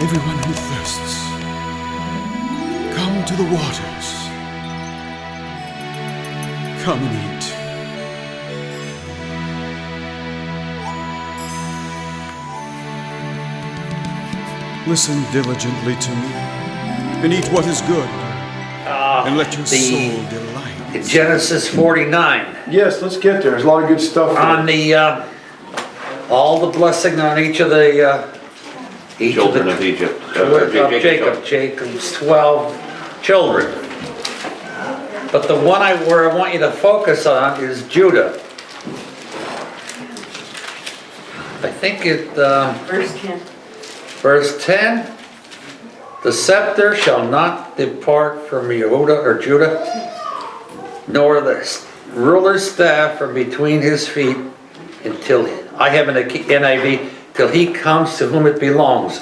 Everyone who thirsts, come to the waters. Come and eat. Listen diligently to me, and eat what is good, and let your soul delight. Genesis 49. Yes, let's get there. There's a lot of good stuff there. On the all the blessing on each of the Children of Egypt. Jacob's 12 children. But the one where I want you to focus on is Judah. I think it Verse 10. verse 10. The scepter shall not depart from Yehuda or Judah, nor the ruler's staff from between his feet until, I have an NIV, till he comes to whom it belongs.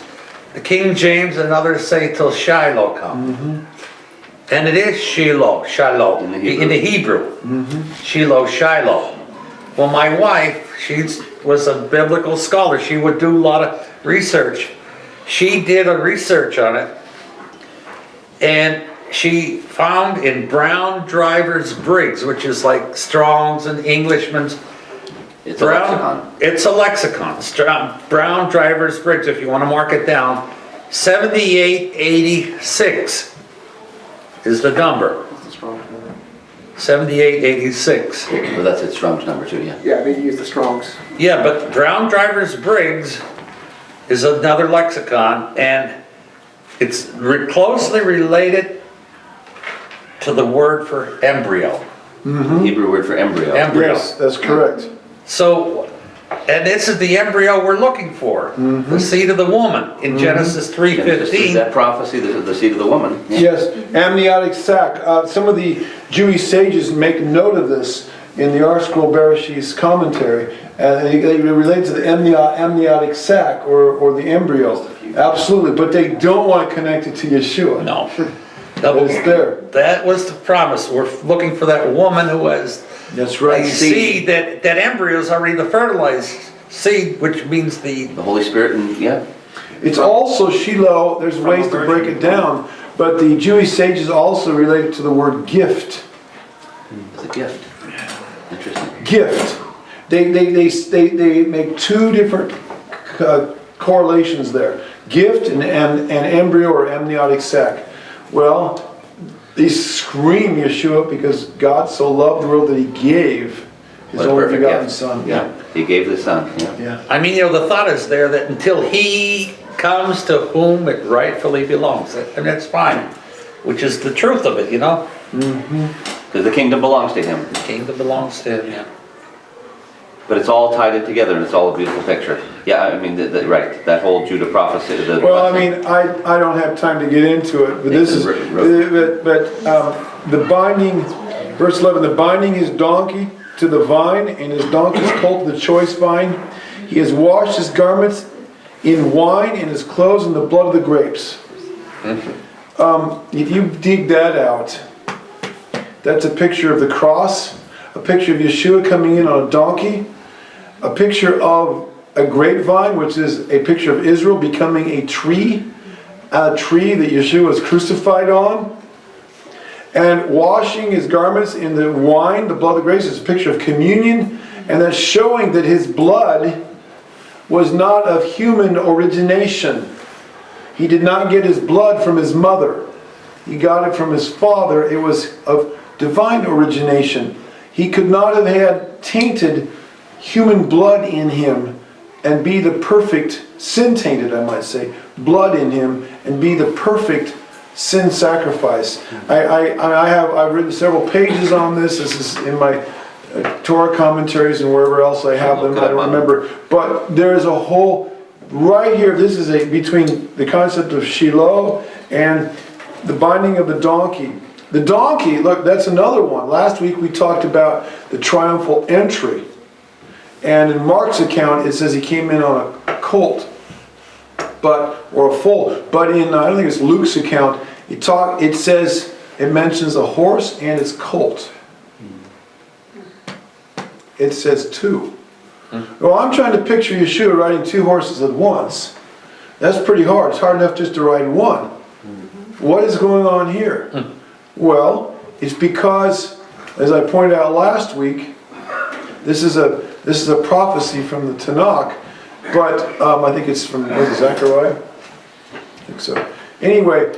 The King James and others say till Shiloh come. And it is Shiloh in the Hebrew. Shiloh, Shiloh. Well, my wife, she was a biblical scholar. She would do a lot of research. She did a research on it, and she found in Brown Driver's Briggs, which is like Strong's and Englishman's. It's a lexicon. It's a lexicon. Brown Driver's Briggs, if you want to mark it down, 7886 is the number. 7886. Well, that's its Strong's number too, yeah. Yeah, I mean, use the Strongs. Yeah, but Brown Driver's Briggs is another lexicon, and it's closely related to the word for embryo. Hebrew word for embryo. Embryo. Yes, that's correct. So, and this is the embryo we're looking for, the seed of the woman in Genesis Is 3:15. that prophecy, the seed of the woman? Yeah. Yes, amniotic sac. Some of the Jewish sages make note of this in the R. Scroll Bereshit's commentary. They relate to the amniotic sac or the embryo. Absolutely, but they don't want to connect it to Yeshua. No. But it's there. That was the promise. We're looking for that woman who has That's right. a seed that embryo is already the fertilized seed, which means the The Holy Spirit and, yeah. It's also Shiloh. There's ways to break it down, but the Jewish sages also relate it to the word gift. It's a gift. Interesting. Gift. They make two different correlations there. Gift and embryo or amniotic sac. Well, they scream Yeshua because God so loved the world that He gave His What a only perfect begotten gift. Son. Yeah. He gave the Son, yeah. Yeah. I mean, the thought is there that until he comes to whom it rightfully belongs, and that's fine, which is the truth of it, Because the kingdom belongs to Him. The kingdom belongs to him, yeah. But it's all tied in together and it's all a beautiful picture. Yeah, I mean, right, that whole Judah prophecy. Well, I mean, I don't have time to get into it, but this is, the binding, verse 11, the binding his donkey to the vine, and his donkey's colt to the choice vine. He has washed his garments in wine, and his clothes in the blood of the grapes. If you dig that out, that's a picture of the cross, a picture of Yeshua coming in on a donkey, a picture of a grapevine, which is a picture of Israel becoming a tree that Yeshua was crucified on, and washing his garments in the wine, the blood of the grapes, is a picture of communion, and that's showing that his blood was not of human origination. He did not get his blood from his mother. He got it from his father. It was of divine origination. He could not have had tainted human blood in him and be the perfect, sin-tainted, I might say, blood in him and be the perfect sin sacrifice. I've written several pages on this. This is in my Torah commentaries and wherever else I have them. I don't remember. But there is a whole, right here, this is between the concept of Shiloh and the binding of the donkey. The donkey, look, that's another one. Last week we talked about the triumphal entry. And in Mark's account, it says he came in on a colt, or a foal. But in, I don't think it's Luke's account, it says, it mentions a horse and its colt. It says two. Well, I'm trying to picture Yeshua riding two horses at once. That's pretty hard. It's hard enough just to write one. What is going on here? Well, it's because, as I pointed out last week, this is a prophecy from the Tanakh, but I think it's from, was it Zechariah? I think so. Anyway,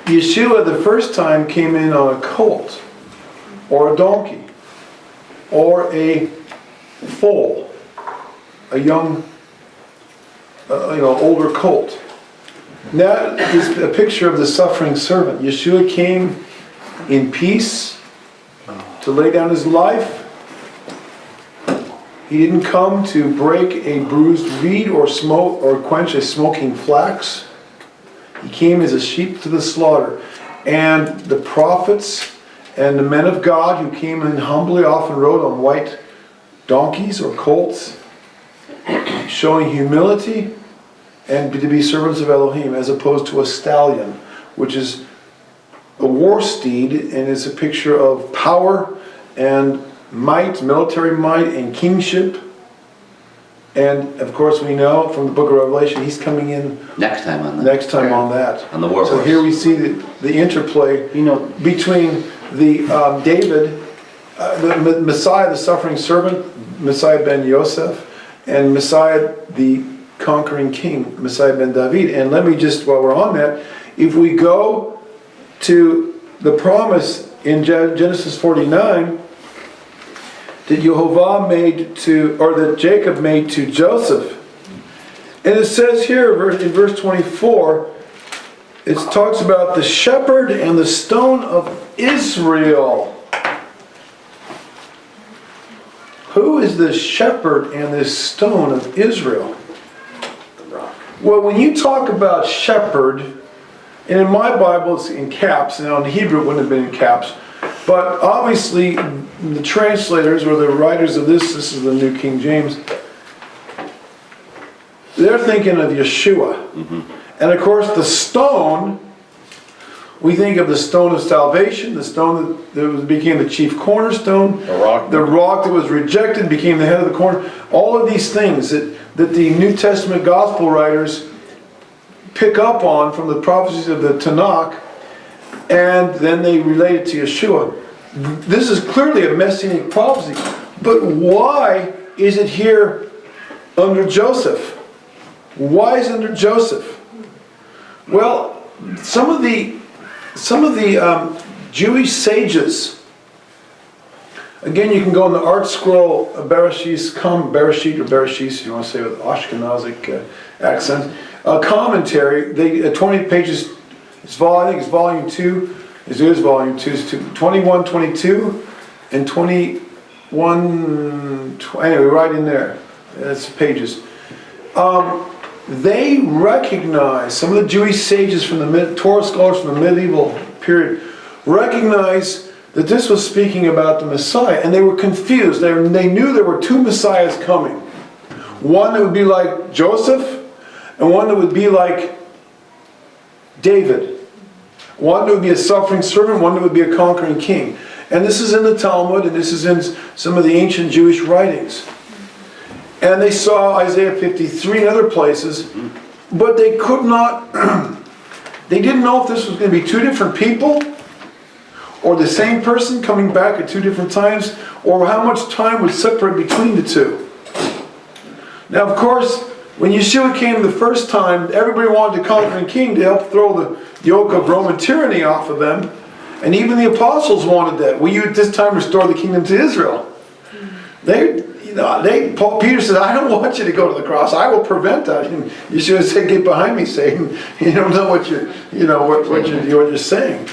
Yeshua the first time came in on a colt, or a donkey, or a foal, a young, older colt. That is a picture of the suffering servant. Yeshua came in peace to lay down his life. He didn't come to break a bruised reed or smoke or quench a smoking flax. He came as a sheep to the slaughter. And the prophets and the men of God who came in humbly often rode on white donkeys or colts, showing humility and to be servants of Elohim, as opposed to a stallion, which is a war steed and is a picture of power and might, military might and kingship. And of course we know from the book of Revelation, he's coming in Next time on that. On the war So horse. here we see the interplay between the David, the Messiah, the suffering servant, Messiah ben Yosef, and Messiah, the conquering king, Messiah ben David. And let me just, while we're on that, if we go to the promise in Genesis 49 that Yehovah made to, or that Jacob made to Joseph. And it says here in verse 24, it talks about the shepherd and the stone of Israel. Who is this shepherd and this stone of Israel? Well, when you talk about shepherd, and in my Bible it's in caps, now in Hebrew it wouldn't have been in caps, but obviously the translators or the writers of this is the New King James, they're thinking of Yeshua. And of course the stone, we think of the stone of salvation, the stone that became the chief cornerstone, the rock that was rejected became the head of the corner. All of these things that the New Testament gospel writers pick up on from the prophecies of the Tanakh, and then they relate it to Yeshua. This is clearly a Messianic prophecy, but why is it here under Joseph? Why is it under Joseph? Well, some of the Jewish sages, again, you can go in the art scroll of Bereshit or Bereshit, if you want to say with Ashkenazic accent, commentary, 20 pages, I think it's volume 2, it is volume 2, it's 21, 22, and 21, anyway, right in there, that's pages. They recognize, some of the Jewish sages from the Torah scholars from the medieval period recognize that this was speaking about the Messiah, and they were confused. They knew there were two Messiahs coming. One that would be like Joseph, and one that would be like David. One that would be a suffering servant, one that would be a conquering king. And this is in the Talmud, and this is in some of the ancient Jewish writings. And they saw Isaiah 53 and other places, but they could not, they didn't know if this was going to be two different people, or the same person coming back at two different times, or how much time would separate between the two. Now, of course, when Yeshua came the first time, everybody wanted the conquering king to help throw the yoke of Roman tyranny off of them, and even the apostles wanted that. Will you at this time restore the kingdom to Israel? Peter said, I don't want you to go to the cross. I will prevent that. And Yeshua said, get behind me, Satan. You don't know what you're saying.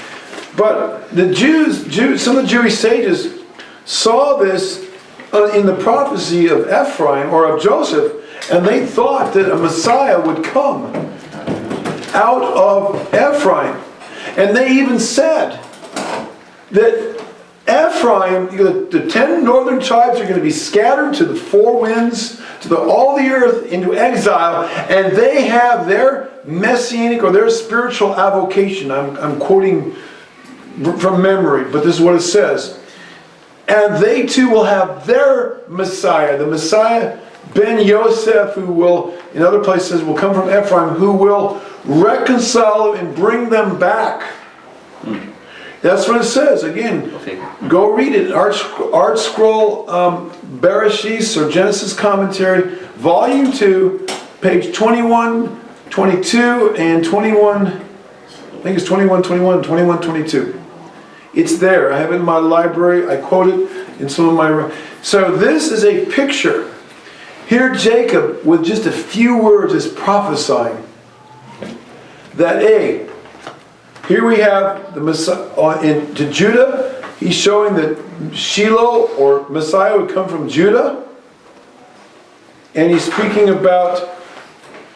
But the Jews, some of the Jewish sages saw this in the prophecy of Ephraim or of Joseph, and they thought that a Messiah would come out of Ephraim. And they even said that Ephraim, the 10 northern tribes are going to be scattered to the four winds, to all the earth into exile, and they have their messianic or their spiritual avocation. I'm quoting from memory, but this is what it says. And they too will have their Messiah, the Messiah Ben Yosef, who will, in other places, will come from Ephraim, who will reconcile and bring them back. That's what it says. Again, go read it. Art Scroll Bereshit, or Genesis Commentary, Volume 2, page 21, 22, and 21, I think it's 21, 21, and 21, 22. It's there. I have it in my library. I quote it in some of my... So this is a picture. Here Jacob, with just a few words, is prophesying that here we have the Messiah to Judah. He's showing that Shiloh or Messiah would come from Judah. And he's speaking about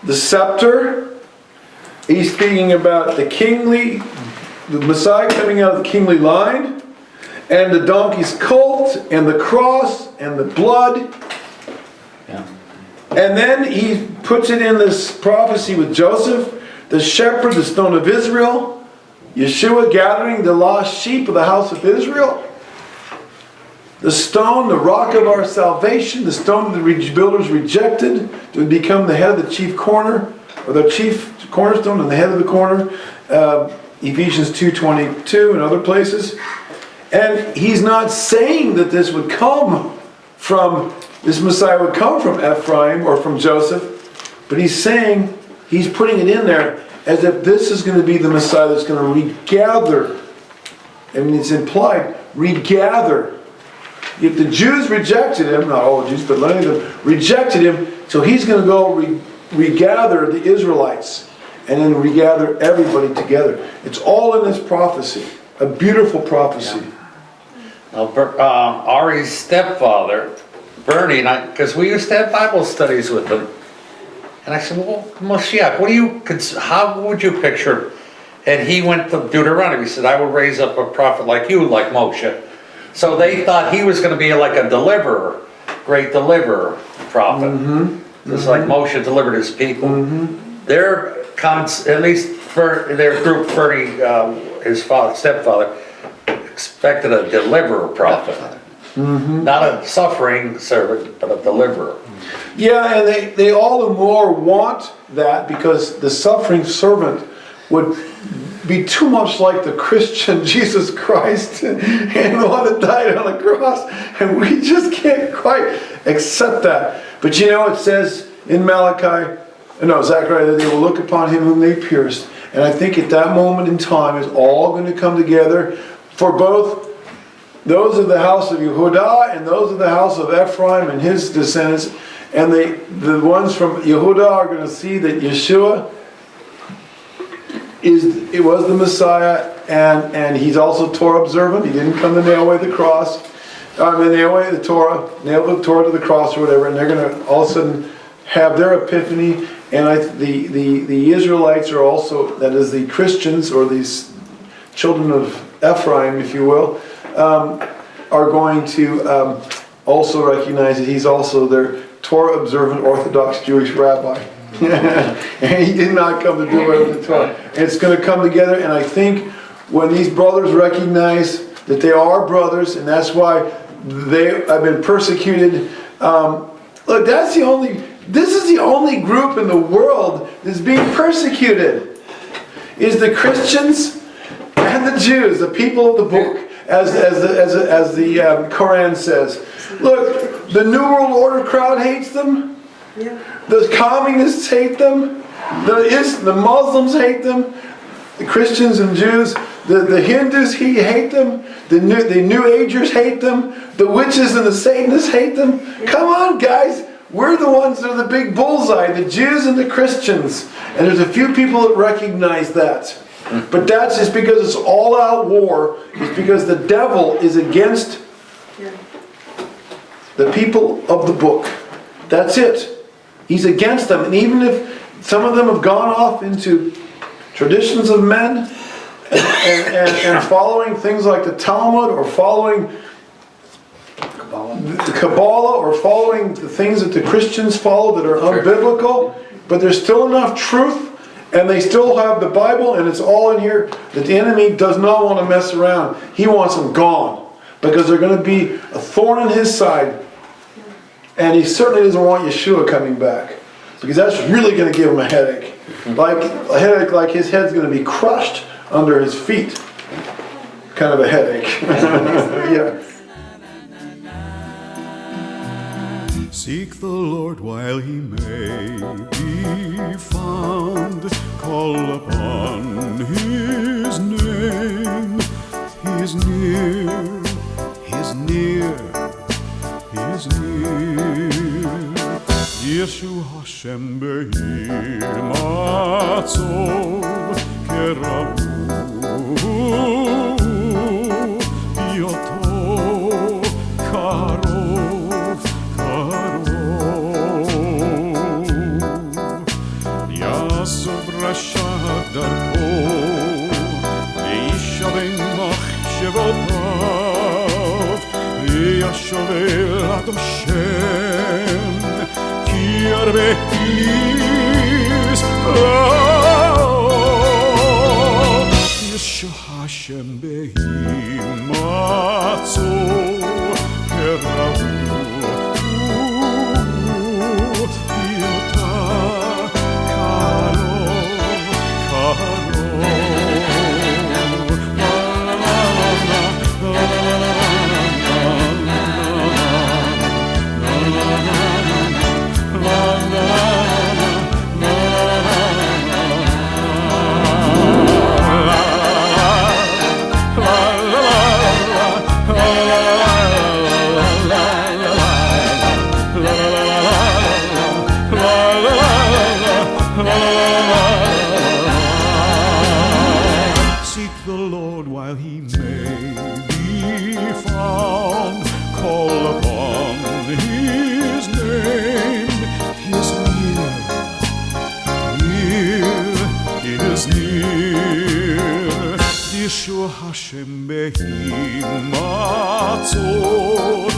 the scepter. He's speaking about the Messiah coming out of the kingly line. And the donkey's colt and the cross and the blood. Yeah. And then he puts it in this prophecy with Joseph, the shepherd, the stone of Israel. Yeshua gathering the lost sheep of the house of Israel. The stone, the rock of our salvation, the stone the builders rejected to become the head of the chief corner, or the chief cornerstone and the head of the corner. Ephesians 2:22 and other places. And he's not saying that this Messiah would come from Ephraim or from Joseph, but he's saying, he's putting it in there as if this is going to be the Messiah that's going to regather. I mean, it's implied, regather. If the Jews rejected him, not all the Jews, but many of them rejected him, so he's going to go regather the Israelites and then regather everybody together. It's all in this prophecy. A beautiful prophecy. Yeah. Ari's stepfather, Bernie, because we used to have Bible studies with him. And I said, well, Moshiach, how would you picture? And he went to Deuteronomy. He said, I will raise up a prophet like you, like Moshe. So they thought he was going to be like a deliverer, great deliverer prophet. Just like Moshe delivered his people. At least for their group, Bernie, his stepfather, expected a deliverer prophet. Not a suffering servant, but a deliverer. Yeah, and they all the more want that because the suffering servant would be too much like the Christian Jesus Christ and the one that died on the cross, and we just can't quite accept that. But it says in Zechariah, that they will look upon him whom they pierced. And I think at that moment in time is all going to come together for both those of the house of Yehudah and those of the house of Ephraim and his descendants. And the ones from Yehudah are going to see that Yeshua was the Messiah, and he's also Torah observant. He didn't come to nail away the cross. Nail away the Torah, nail the Torah to the cross or whatever, and they're going to all of a sudden have their epiphany. And the Israelites are also, that is the Christians, or these children of Ephraim, if you will, are going to also recognize that he's also their Torah observant Orthodox Jewish rabbi. And he did not come to do away with the Torah. And it's going to come together, and I think when these brothers recognize that they are brothers, and that's why they have been persecuted. Look, this is the only group in the world that's being persecuted, is the Christians and the Jews, the people of the book, as the Quran says. Look, the New World Order crowd hates them. Yeah. The communists hate them. The Muslims hate them. The Christians and Jews. The Hindus hate them. The New Agers hate them. The witches and the Satanists hate them. Come on, guys. We're the ones that are the big bullseye. The Jews and the Christians. And there's a few people that recognize that. But that's just because it's all-out war. It's because the devil is against the people of the book. That's it. He's against them. And even if some of them have gone off into traditions of men and following things like the Talmud, or following the Kabbalah, or following the things that the Christians follow that are unbiblical, but there's still enough truth, and they still have the Bible, and it's all in here, that the enemy does not want to mess around. He wants them gone, because they're going to be a thorn in his side. And he certainly doesn't want Yeshua coming back, because that's really going to give him a headache. Like his head's going to be crushed under his feet. Kind of a headache. Yeah. Seek the Lord while he may be found. Call upon his name. He's near, he's near, he's near. Yeshua Hashem behir matzov kerahu yoto karov karov yasov rasha darko leishavim machshevotav yashovel ad Hashem ki arbe is Yeshua Hashem behir matzov kerahu yota karov Seek the Lord while he may be found. Call upon his name. He is near, he is near. Yeshua Hashem behir matzov